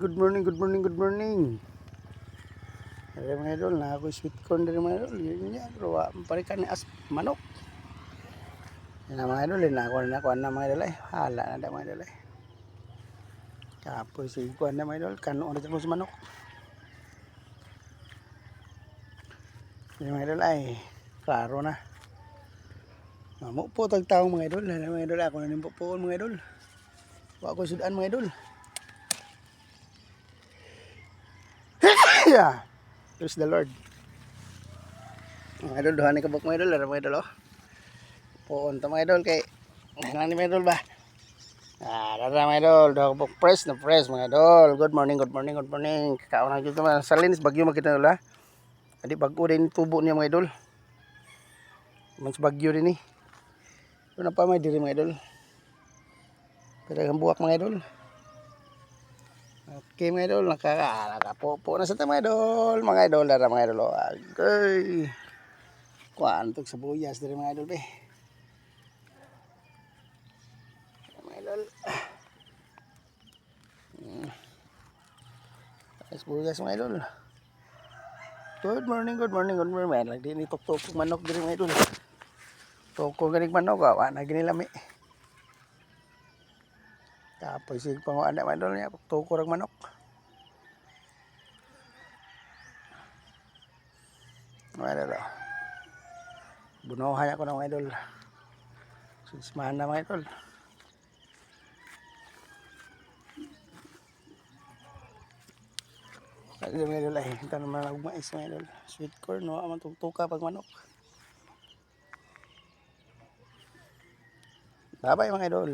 Good morning, good morning, good morning. Ay mga idol, na ako sweet corn din mga idol. Yun niya, pero parikan ni as manok. Yan na mga idol, nakuha na mga idol ay. Hala na mga idol ay. Tapos ikuha na mga idol, kanon na sa manok. Yan mga idol ay, klaro na. Mamu po tagtaong mga idol. Yan mga idol, ako na nimpo po mga idol. Huwag ko sudan mga idol. Yeah. Praise the Lord. Mga idol, duhan ni kabok mga idol. Laro mga idol oh. Puon to mga idol kay nang ni mga idol ba? Laro mga idol. Duha kabok press na press mga idol. Good morning, good morning, good morning. Kakaon na dito mga salinis bagyo makita nila. Adi bago din tubo niya mga idol. Mas bagyo din ni. Ito na pa may diri mga idol. Pero ang buwak mga idol. Okay mga idol, nakapopo na sa mga idol. Mga idol, dara mga idol. Okay. Kuantok sa buyas diri mga idol be. Mga idol. Sa buyas mga idol. Good morning, good morning, good morning. Man, lagi ni tok-tok manok diri mga idol. Toko ganing manok, wa na ginilami. Tapos sig panguan na mga idol niya, toko rag manok. Mga idol. Bunuhay ako ng mga idol. Susmahan na mga idol. Ay mga idol ay, ito naman ang mais mga idol. Sweet corn, no? Aman tugtuka pag manok. Bye bye mga idol.